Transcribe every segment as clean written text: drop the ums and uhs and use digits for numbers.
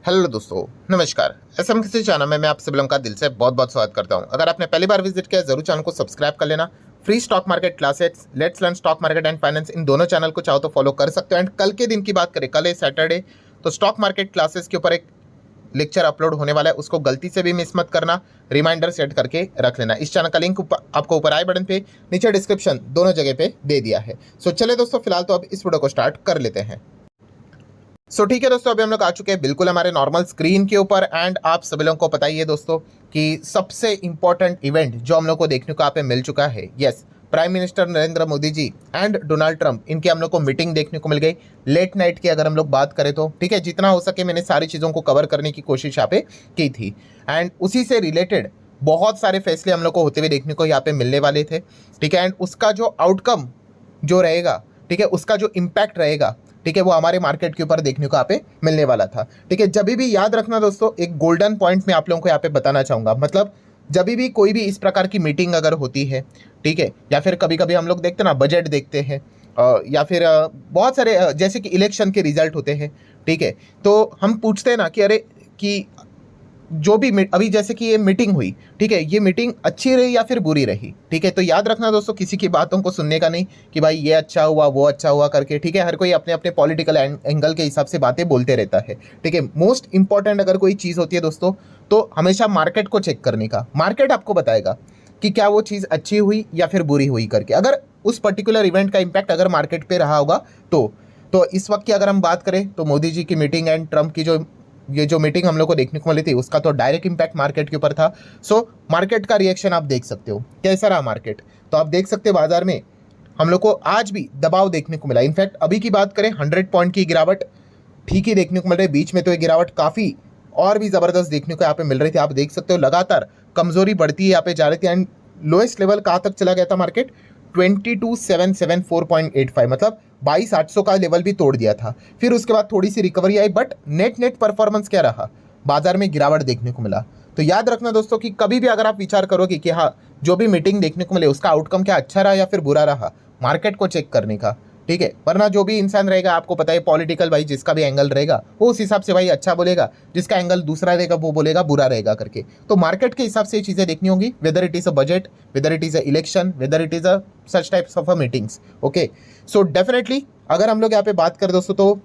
Hello दोस्तों, नमस्कार। SM किसी चैनल में मैं आप सभी लोगों का दिल से बहुत बहुत स्वागत करता हूं। अगर आपने पहली बार विजिट किया जरूर चैनल को सब्सक्राइब कर लेना। Free stock market classes, let's learn stock market and finance, इन दोनों चैनल को चाहो तो फॉलो कर सकते हो। एंड कल के दिन की बात करें, कल है सैटरडे, तो स्टॉक मार्केट क्लासेस के ऊपर एक लेक्चर अपलोड होने वाला है, उसको गलती से भी मिस मत करना। रिमाइंडर सेट करके रख लेना। इस चैनल का लिंक आपको ऊपर आई बटन पे, नीचे डिस्क्रिप्शन, दोनों जगह पे दे दिया है। सो चले दोस्तों, फिलहाल तो अब इस वीडियो को स्टार्ट कर लेते हैं। ठीक है दोस्तों, अभी हम लोग आ चुके हैं बिल्कुल हमारे नॉर्मल स्क्रीन के ऊपर। एंड आप सभी लोगों को पता ही है दोस्तों कि सबसे इंपॉर्टेंट इवेंट जो हम लोग को देखने को यहाँ पे मिल चुका है, yes, prime minister Narendra Modi ji and Donald Trump, इनकी हम लोग को मीटिंग देखने को मिल गई लेट नाइट की। अगर हम लोग बात करें तो ठीक है, जितना हो सके मैंने सारी चीज़ों को कवर करने की कोशिश यहाँ पे की थी। एंड उसी से रिलेटेड बहुत सारे फैसले हम लोग को होते हुए देखने को यहाँ पे मिलने वाले थे। ठीक है, एंड उसका जो आउटकम जो रहेगा, ठीक है, उसका जो इम्पैक्ट रहेगा, ठीक है, वो हमारे मार्केट के ऊपर देखने को यहाँ पे मिलने वाला था। ठीक है, जब भी याद रखना दोस्तों, एक गोल्डन पॉइंट मैं आप लोगों को यहाँ पे बताना चाहूँगा। मतलब जब भी कोई भी इस प्रकार की मीटिंग अगर होती है, ठीक है, या फिर कभी कभी हम लोग देखते ना बजट देखते हैं, या फिर बहुत सारे जैसे कि इलेक्शन के रिजल्ट होते हैं, ठीक है, तो हम पूछते हैं ना कि अरे कि जो भी अभी जैसे कि ये मीटिंग हुई, ठीक है, ये मीटिंग अच्छी रही या फिर बुरी रही। ठीक है, तो याद रखना दोस्तों, किसी की बातों को सुनने का नहीं कि भाई ये अच्छा हुआ वो अच्छा हुआ करके। ठीक है, हर कोई अपने अपने पॉलिटिकल एंगल के हिसाब से बातें बोलते रहता है। ठीक है, मोस्ट इंपॉर्टेंट अगर कोई चीज़ होती है दोस्तों, तो हमेशा मार्केट को चेक करने का। मार्केट आपको बताएगा कि क्या वो चीज़ अच्छी हुई या फिर बुरी हुई करके। अगर उस पर्टिकुलर इवेंट का इम्पैक्ट अगर मार्केट पे रहा होगा तो इस वक्त की अगर हम बात करें तो मोदी जी की मीटिंग एंड ट्रंप की ये जो मीटिंग हम लोग को देखने को मिली थी, उसका तो डायरेक्ट इंपैक्ट मार्केट के ऊपर था। मार्केट का रिएक्शन आप देख सकते हो कैसा रहा मार्केट। तो आप देख सकते हो बाजार में हम लोग को आज भी दबाव देखने को मिला। इनफैक्ट अभी की बात करें 100 पॉइंट की गिरावट ठीक ही देखने को मिल रही है। बीच में तो ये गिरावट काफ़ी और भी ज़बरदस्त देखने को यहाँ पे मिल रही थी। आप देख सकते हो लगातार कमजोरी बढ़ती है यहाँ पे जा रही थी। एंड लोएस्ट लेवल कहाँ तक चला गया था मार्केट? 22,774.85, मतलब 22,800 का लेवल भी तोड़ दिया था। फिर उसके बाद थोड़ी सी रिकवरी आई, बट नेट परफॉर्मेंस क्या रहा? बाजार में गिरावट देखने को मिला। तो याद रखना दोस्तों कि कभी भी अगर आप विचार करोगे कि हाँ, जो भी मीटिंग देखने को मिले उसका आउटकम क्या अच्छा रहा या फिर बुरा रहा, मार्केट को चेक करने का। ठीक है, वरना जो भी इंसान रहेगा, आपको पता है पॉलिटिकल भाई, जिसका भी एंगल रहेगा वो उस हिसाब से भाई अच्छा बोलेगा, जिसका एंगल दूसरा रहेगा वो बोलेगा बुरा रहेगा करके। तो मार्केट के हिसाब से ये चीज़ें देखनी होंगी, whether it is a budget, whether it is a election, whether it is a such types of a meetings. Okay, so definitely अगर हम लोग यहाँ पे बात करें दोस्तों, तो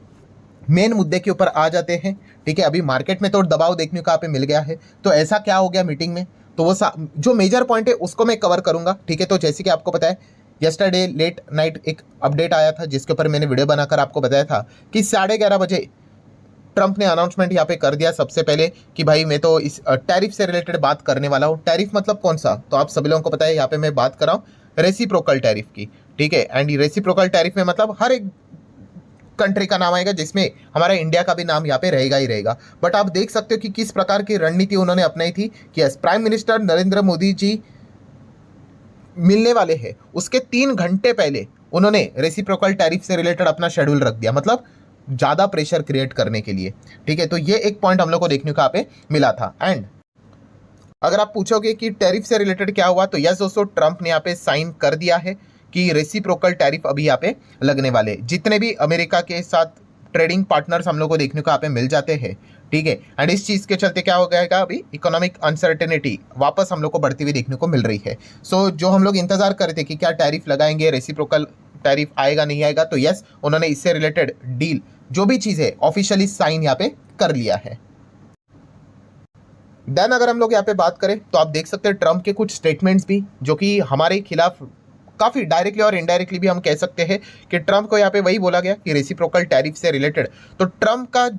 मेन मुद्दे के ऊपर आ जाते हैं। ठीक है, अभी मार्केट में तो दबाव देखने को यहाँ पे मिल गया है, तो ऐसा क्या हो गया मीटिंग में, तो वो जो मेजर पॉइंट है उसको मैं कवर करूंगा। ठीक है, तो जैसे कि आपको पता है यस्टरडे लेट नाइट एक अपडेट आया था जिसके ऊपर मैंने वीडियो बनाकर आपको बताया था कि 11:30 बजे ट्रंप ने अनाउंसमेंट यहाँ पे कर दिया सबसे पहले कि भाई मैं तो इस टैरिफ से रिलेटेड बात करने वाला हूँ। टैरिफ मतलब कौन सा, तो आप सभी लोगों को पता है, यहाँ पे मैं बात कर रहा हूँ रेसिप्रोकल टैरिफ की। ठीक है, एंड रेसिप्रोकल टैरिफ में मतलब हर एक कंट्री का नाम आएगा, जिसमें हमारा इंडिया का भी नाम यहाँ पे रहेगा ही रहेगा। बट आप देख सकते हो कि किस प्रकार की रणनीति उन्होंने अपनाई थी कि yes, prime minister Narendra Modi ji मिलने वाले हैं उसके 3 घंटे पहले उन्होंने रेसिप्रोकल टैरिफ से रिलेटेड अपना शेड्यूल रख दिया, मतलब ज़्यादा प्रेशर क्रिएट करने के लिए। ठीक है, तो ये एक पॉइंट हम लोग को देखने को यहाँ पे मिला था। एंड अगर आप पूछोगे कि टैरिफ से रिलेटेड क्या हुआ, तो यस दोस्तों, ट्रंप ने यहाँ पे साइन कर दिया है कि रेसिप्रोकल टैरिफ अभी यहाँ पे लगने वाले। जितने भी अमेरिका के साथ ट्रेडिंग पार्टनर्स हम लोग को देखने को यहाँ पे मिल जाते हैं, ठीक है, एंड इस चीज़ के चलते क्या हो गया, अभी इकोनॉमिक अनसर्टेनिटी वापस हम लोग को बढ़ती हुई देखने को मिल रही है। जो हम लोग इंतजार कर रहे थे कि क्या टैरिफ लगाएंगे, रेसिप्रोकल टैरिफ आएगा नहीं आएगा, तो यस, उन्होंने इससे रिलेटेड डील जो भी चीज़ है ऑफिशियली साइन यहाँ पे कर लिया है। देन अगर हम लोग यहाँ पे बात करें तो आप देख सकते हैं ट्रंप के कुछ स्टेटमेंट्स भी जो कि हमारे खिलाफ काफ़ी डायरेक्टली और इनडायरेक्टली भी हम कह सकते हैं कि ट्रंप को यहाँ पे वही बोला गया कि रेसिप्रोकल टैरिफ से रिलेटेड। तो ट्रंप का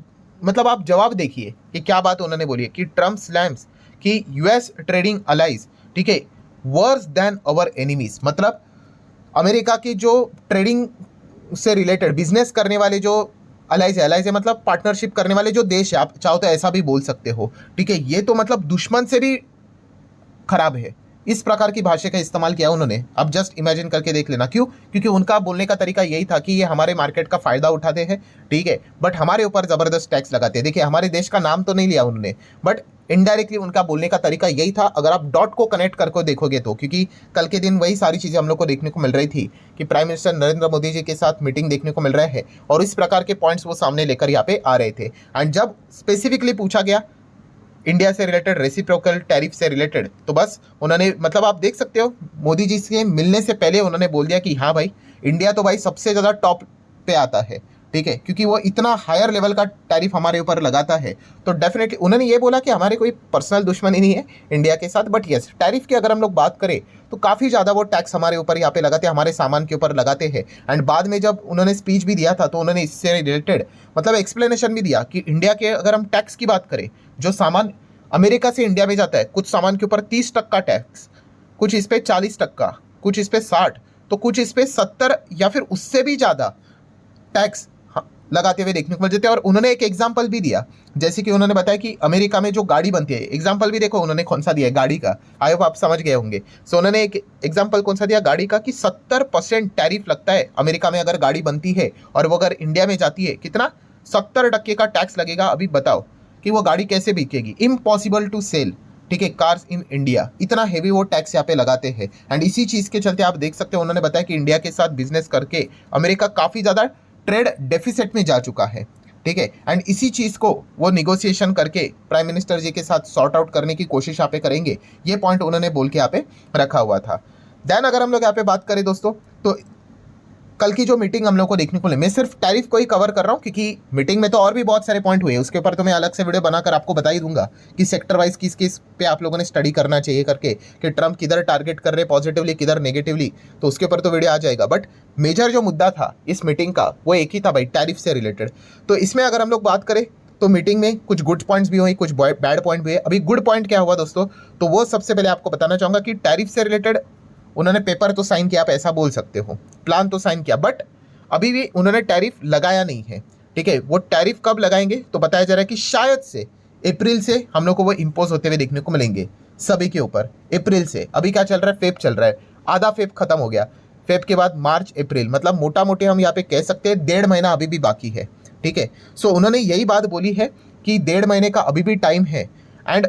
मतलब आप जवाब देखिए कि क्या बात उन्होंने बोली है कि ट्रंप स्लैम्स कि यूएस ट्रेडिंग अलाइज, ठीक है, वर्स देन अवर एनिमीज। मतलब अमेरिका की जो ट्रेडिंग से रिलेटेड बिजनेस करने वाले जो अलाइज है मतलब पार्टनरशिप करने वाले जो देश है, आप चाहो तो ऐसा भी बोल सकते हो। ठीक है, ये तो मतलब दुश्मन से भी खराब है, इस प्रकार की भाषा का इस्तेमाल किया उन्होंने। अब जस्ट इमेजिन करके देख लेना, क्यों? क्योंकि उनका बोलने का तरीका यही था कि ये हमारे मार्केट का फ़ायदा उठाते हैं, ठीक है, बट हमारे ऊपर ज़बरदस्त टैक्स लगाते हैं। देखिए, हमारे देश का नाम तो नहीं लिया उन्होंने, बट इनडायरेक्टली उनका बोलने का तरीका यही था, अगर आप डॉट को कनेक्ट करके देखोगे तो। क्योंकि कल के दिन वही सारी चीज़ें हम लोग को देखने को मिल रही थी कि प्राइम मिनिस्टर नरेंद्र मोदी जी के साथ मीटिंग देखने को मिल रहे हैं और इस प्रकार के पॉइंट्स वो सामने लेकर यहाँ पे आ रहे थे। एंड जब स्पेसिफिकली पूछा गया इंडिया से रिलेटेड, रेसिप्रोकल टैरिफ से रिलेटेड, तो बस उन्होंने, मतलब आप देख सकते हो, मोदी जी से मिलने से पहले उन्होंने बोल दिया कि हाँ भाई, इंडिया तो भाई सबसे ज़्यादा टॉप पे आता है, ठीक है, क्योंकि वो इतना हायर लेवल का टैरिफ हमारे ऊपर लगाता है। तो डेफिनेटली उन्होंने ये बोला कि हमारे कोई पर्सनल दुश्मनी नहीं है इंडिया के साथ, बट यस, टैरिफ की अगर हम लोग बात करें तो काफ़ी ज़्यादा वो टैक्स हमारे ऊपर यहाँ पे लगाते हैं, हमारे सामान के ऊपर लगाते हैं। एंड बाद में जब उन्होंने स्पीच भी दिया था तो उन्होंने इससे रिलेटेड मतलब एक्सप्लेनेशन भी दिया कि इंडिया के अगर हम टैक्स की बात करें, जो सामान अमेरिका से इंडिया में जाता है, कुछ सामान के ऊपर 30% टैक्स, कुछ इस पर 40%, कुछ इस पर 60, तो कुछ इस पर 70 या फिर उससे भी ज़्यादा टैक्स लगाते हुए देखने को मिल जाते हैं। और उन्होंने एक एग्जाम्पल भी दिया, जैसे कि उन्होंने बताया कि अमेरिका में जो गाड़ी बनती है, एग्जाम्पल भी देखो उन्होंने कौन सा दिया है गाड़ी का, आई होप आप समझ गए होंगे। सो उन्होंने एक एग्जाम्पल कौन सा दिया गाड़ी का कि 70% टैरिफ लगता है अमेरिका में अगर गाड़ी बनती है, और वो अगर इंडिया में जाती है कितना 70% का टैक्स लगेगा। अभी बताओ कि वो गाड़ी कैसे बिकेगी, इम्पॉसिबल टू सेल, ठीक है, कार्स इन इंडिया, इतना हेवी वो टैक्स यहाँ पे लगाते हैं। एंड इसी चीज़ के चलते आप देख सकते हो, उन्होंने बताया कि इंडिया के साथ बिजनेस करके अमेरिका काफ़ी ज़्यादा ट्रेड डेफिसिट में जा चुका है, ठीक है। एंड इसी चीज़ को वो निगोशिएशन करके प्राइम मिनिस्टर जी के साथ सॉर्ट आउट करने की कोशिश यहाँ पे करेंगे, ये पॉइंट उन्होंने बोल के यहाँ पे रखा हुआ था। देन अगर हम लोग यहाँ पे बात करें दोस्तों, तो कल की जो मीटिंग हम लोग को देखने को मिली, मैं सिर्फ टैरिफ को ही कवर कर रहा हूँ क्योंकि मीटिंग में तो और भी बहुत सारे पॉइंट हुए, उसके ऊपर तो मैं अलग से वीडियो बनाकर आपको बता ही दूंगा कि सेक्टर वाइज किस किस पे आप लोगों ने स्टडी करना चाहिए करके, कि ट्रम्प किधर टारगेट कर रहे हैं पॉजिटिवली, किधर नेगेटिवली, तो उसके ऊपर तो वीडियो आ जाएगा। बट मेजर जो मुद्दा था इस मीटिंग का वो एक ही था भाई, टैरिफ से रिलेटेड। तो इसमें अगर हम लोग बात करें तो मीटिंग में कुछ गुड पॉइंट्स भी हुए, कुछ बैड पॉइंट भी हुए। अभी गुड पॉइंट क्या हुआ दोस्तों, तो वो सबसे पहले आपको बताना चाहूँगा कि टैरिफ से रिलेटेड उन्होंने पेपर तो साइन किया, आप ऐसा बोल सकते हो, प्लान तो साइन किया, बट अभी भी उन्होंने टैरिफ लगाया नहीं है, ठीक है। वो टैरिफ कब लगाएंगे तो बताया जा रहा है कि शायद से अप्रैल से हम लोग को वो इम्पोज होते हुए देखने को मिलेंगे सभी के ऊपर, अप्रैल से। अभी क्या चल रहा है, फेब चल रहा है, आधा फेब खत्म हो गया, फेब के बाद मार्च अप्रैल, मतलब मोटा मोटी हम यहाँ पे कह सकते हैं 1.5 महीना अभी भी बाकी है, ठीक है। सो उन्होंने यही बात बोली है कि 1.5 महीने का अभी भी टाइम है। एंड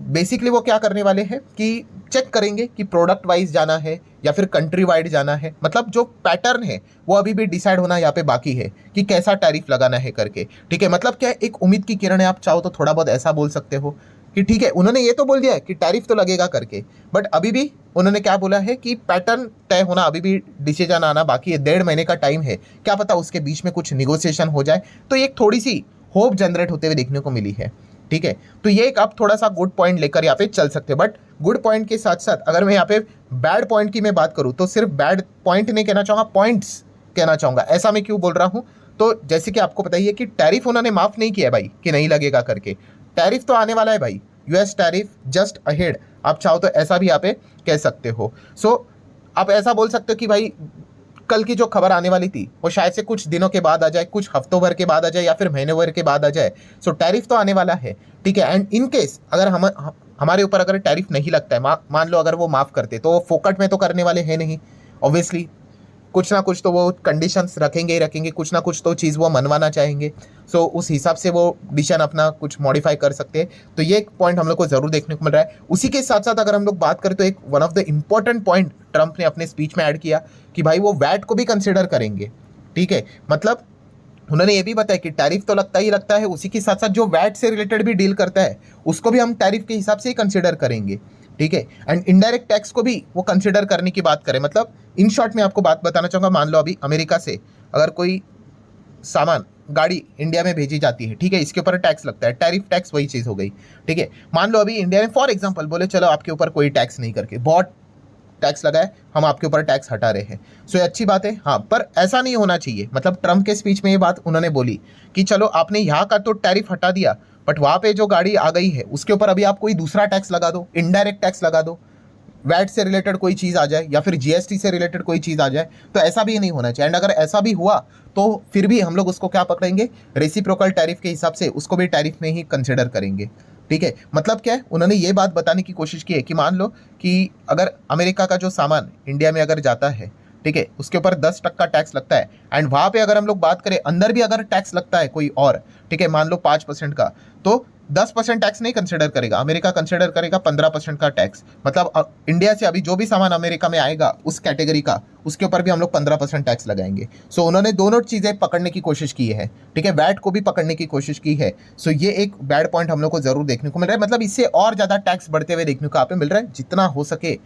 बेसिकली वो क्या करने वाले हैं कि चेक करेंगे कि प्रोडक्ट वाइज जाना है या फिर कंट्री वाइड जाना है, मतलब जो पैटर्न है वो अभी भी डिसाइड होना यहाँ पे बाकी है कि कैसा टैरिफ लगाना है करके, ठीक है। मतलब क्या एक उम्मीद की किरण है, आप चाहो तो थोड़ा बहुत ऐसा बोल सकते हो कि ठीक है, उन्होंने ये तो बोल दिया है कि टैरिफ तो लगेगा करके, बट अभी भी उन्होंने क्या बोला है कि पैटर्न तय होना अभी भी, डिसीजन आना बाकी है, 1.5 महीने का टाइम है, क्या पता उसके बीच में कुछ निगोसिएशन हो जाए। तो एक थोड़ी सी होप जनरेट होते हुए देखने को मिली है, ठीक है। तो ये एक आप थोड़ा सा गुड पॉइंट लेकर यहाँ पे चल सकते हैं। बट गुड पॉइंट के साथ साथ अगर मैं यहाँ पे बैड पॉइंट की मैं बात करूँ तो सिर्फ बैड पॉइंट नहीं कहना चाहूँगा, पॉइंट्स कहना चाहूँगा। ऐसा मैं क्यों बोल रहा हूँ, तो जैसे कि आपको पता ही है कि टैरिफ उन्होंने माफ़ नहीं किया है भाई कि नहीं लगेगा करके, टैरिफ तो आने वाला है भाई, यूएस टैरिफ जस्ट अहेड, आप चाहो तो ऐसा भी यहाँ पे कह सकते हो। सो आप ऐसा बोल सकते हो कि भाई कल की जो खबर आने वाली थी वो शायद से कुछ दिनों के बाद आ जाए, कुछ हफ्तों भर के बाद आ जाए या फिर महीने भर के बाद आ जाए। सो टैरिफ तो आने वाला है, ठीक है। एंड इन केस अगर हमारे ऊपर अगर टैरिफ नहीं लगता है, मान लो अगर वो माफ़ करते तो वो फोकट में तो करने वाले हैं नहीं, ऑब्वियसली कुछ ना कुछ तो वो कंडीशंस रखेंगे ही रखेंगे, कुछ ना कुछ तो चीज़ वो मनवाना चाहेंगे। सो उस हिसाब से वो डिसीजन अपना कुछ मॉडिफाई कर सकते हैं। तो ये एक पॉइंट हम लोग को ज़रूर देखने को मिल रहा है। उसी के साथ साथ अगर हम लोग बात करें तो एक one of the important point Trump ने अपने स्पीच में ऐड किया कि भाई वो वैट को भी कंसिडर करेंगे, ठीक है। मतलब उन्होंने ये भी बताया कि टैरिफ तो लगता ही लगता है, उसी के साथ साथ जो वैट से रिलेटेड भी डील करता है उसको भी हम टैरिफ के हिसाब से ही कंसिडर करेंगे, ठीक है। एंड इनडायरेक्ट टैक्स को भी वो कंसिडर करने की बात करें। मतलब इन शॉर्ट में आपको बात बताना चाहूँगा, मान लो अभी अमेरिका से अगर कोई सामान गाड़ी इंडिया में भेजी जाती है, ठीक है, इसके ऊपर टैक्स लगता है, टैरिफ टैक्स वही चीज़ हो गई, ठीक है। मान लो अभी इंडिया में फॉर एग्जांपल बोले चलो आपके ऊपर कोई टैक्स नहीं करके बहुत टैक्स लगाए, हम आपके ऊपर टैक्स हटा रहे हैं, सो ये अच्छी बात है, हाँ, पर ऐसा नहीं होना चाहिए। मतलब ट्रंप के स्पीच में ये बात उन्होंने बोली कि चलो आपने यहाँ का तो टैरिफ हटा दिया, बट वहाँ पे जो गाड़ी आ गई है उसके ऊपर अभी आप कोई दूसरा टैक्स लगा दो, इनडायरेक्ट टैक्स लगा दो, वैट से रिलेटेड कोई चीज़ आ जाए या फिर जीएसटी से रिलेटेड कोई चीज़ आ जाए, तो ऐसा भी नहीं होना चाहिए। एंड अगर ऐसा भी हुआ तो फिर भी हम लोग उसको क्या पकड़ेंगे, रेसिप्रोकल टैरिफ के हिसाब से उसको भी टैरिफ में ही कंसिडर करेंगे। ठीक है, मतलब क्या है, उन्होंने ये बात बताने की कोशिश की है कि मान लो कि अगर अमेरिका का जो सामान इंडिया में अगर जाता है, ठीक है, उसके ऊपर 10% टैक्स लगता है, एंड वहां पे अगर हम लोग बात करें अंदर भी अगर टैक्स लगता है कोई और, ठीक है, मान लो 5% का, तो 10% टैक्स नहीं कंसिडर करेगा अमेरिका, कंसिडर करेगा 15% का टैक्स। मतलब इंडिया से अभी जो भी सामान अमेरिका में आएगा उस कैटेगरी का, उसके ऊपर भी हम लोग 15% टैक्स लगाएंगे। सो उन्होंने दोनों चीज़ें पकड़ने की कोशिश की है, ठीक है, वैट को भी पकड़ने की कोशिश की है। सो ये एक बैड पॉइंट हम लोग को जरूर देखने को मिल रहा है, मतलब इससे और ज़्यादा टैक्स बढ़ते हुए देखने को यहाँ पे मिल रहा है। जितना हो सके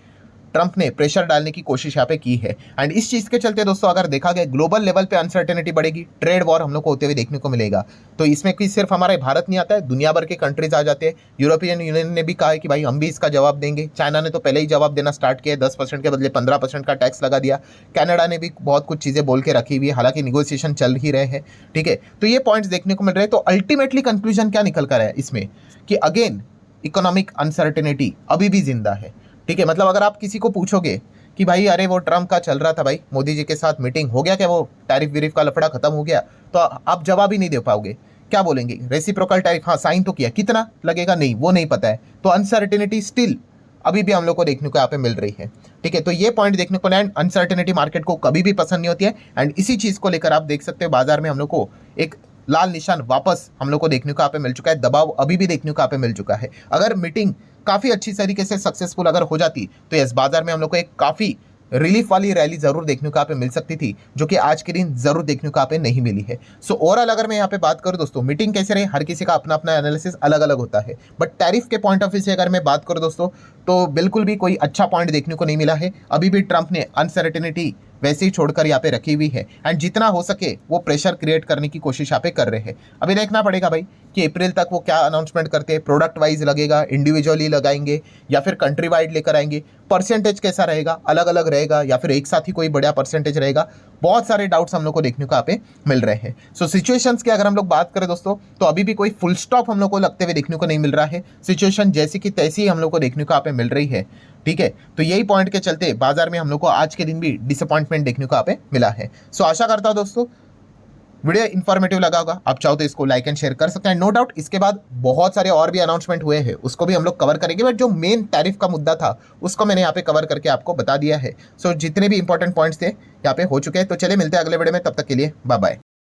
ट्रंप ने प्रेशर डालने की कोशिश यहाँ पे की है, एंड इस चीज़ के चलते दोस्तों अगर देखा गया ग्लोबल लेवल पे अनसर्टेनिटी बढ़ेगी, ट्रेड वॉर हम लोग को होते हुए देखने को मिलेगा। तो इसमें कि सिर्फ हमारे भारत नहीं आता है, दुनिया भर के कंट्रीज आ जाते हैं। यूरोपियन यूनियन ने भी कहा है कि भाई हम भी इसका जवाब देंगे। चाइना ने तो पहले ही जवाब देना स्टार्ट किया, 10% के बदले 15% का टैक्स लगा दिया। कनाडा ने भी बहुत कुछ चीज़ें बोल के रखी हुई है, हालांकि निगोसिएशन चल ही रहे हैं, ठीक है। तो ये पॉइंट्स देखने को मिल रहे हैं। तो अल्टीमेटली कंक्लूजन क्या निकल कर है इसमें कि अगेन इकोनॉमिक अनसर्टेनिटी अभी भी जिंदा है, ठीक है। मतलब अगर आप किसी को पूछोगे कि भाई अरे वो ट्रम्प का चल रहा था भाई, मोदी जी के साथ मीटिंग हो गया क्या, वो टैरिफ विरिफ का लफड़ा खत्म हो गया, तो आप जवाब ही नहीं दे पाओगे। क्या बोलेंगे, रेसिप्रोकल टैरिफ, हाँ साइन तो किया, कितना लगेगा नहीं वो नहीं पता है। तो अनसर्टेनिटी स्टिल अभी भी हम लोग को देखने को यहाँ पे मिल रही है, ठीक है। तो ये पॉइंट देखने को, एंड अनसर्टेनिटी मार्केट को कभी भी पसंद नहीं होती है, एंड इसी चीज़ को लेकर आप देख सकते हो बाजार में हम लोग को एक लाल निशान वापस हम लोग को देखने को यहाँ पे मिल चुका है, दबाव अभी भी देखने को यहाँ पे मिल चुका है। अगर मीटिंग काफ़ी अच्छी तरीके से सक्सेसफुल अगर हो जाती तो इस बाजार में हम लोग को एक काफ़ी रिलीफ वाली रैली जरूर देखने को यहाँ पे मिल सकती थी, जो कि आज के दिन जरूर देखने को यहाँ पे नहीं मिली है। सो ओवरऑल अगर मैं यहाँ पे बात करूँ दोस्तों, मीटिंग कैसे रहे हर किसी का अपना अपना एनालिसिस अलग अलग होता है, बट टैरिफ के पॉइंट ऑफ व्यू से अगर मैं बात करूँ दोस्तों, तो बिल्कुल भी कोई अच्छा पॉइंट देखने को नहीं मिला है। अभी भी ट्रंप ने अनसर्टेनिटी वैसे ही छोड़कर यहाँ पे रखी हुई है, एंड जितना हो सके वो प्रेशर क्रिएट करने की कोशिश यहाँ पे कर रहे हैं। अभी देखना पड़ेगा भाई कि अप्रैल तक वो क्या अनाउंसमेंट करते हैं, प्रोडक्ट वाइज लगेगा, इंडिविजुअली लगाएंगे या फिर कंट्री वाइड लेकर आएंगे, परसेंटेज कैसा रहेगा, अलग अलग रहेगा या फिर एक साथ ही कोई बड़ा परसेंटेज रहेगा। बहुत सारे डाउट्स हम लोग को देखने को यहाँ पे मिल रहे हैं। सो सिचुएशंस की अगर हम लोग बात करें दोस्तों, तो अभी भी कोई फुल स्टॉप हम लोग को लगते हुए देखने को नहीं मिल रहा है। सिचुएशन जैसी की तैसी हम लोग को देखने को यहाँ पे मिल रही है, ठीक है। तो यही पॉइंट के चलते बाजार में हम लोग को आज के दिन भी डिसअपॉइंटमेंट देखने को यहाँ पे मिला है। सो आशा करता हूं दोस्तों वीडियो इन्फॉर्मेटिव लगा होगा। आप चाहो तो इसको लाइक एंड शेयर कर सकते हैं। नो डाउट इसके बाद बहुत सारे और भी अनाउंसमेंट हुए हैं, उसको भी हम लोग कवर करेंगे, बट जो मेन टैरिफ का मुद्दा था उसको मैंने यहाँ पे कवर करके आपको बता दिया है। सो जितने भी इंपॉर्टेंट पॉइंट्स थे यहाँ पे हो चुके हैं। तो चलिए मिलते हैं अगले वीडियो में, तब तक के लिए बाय बाय।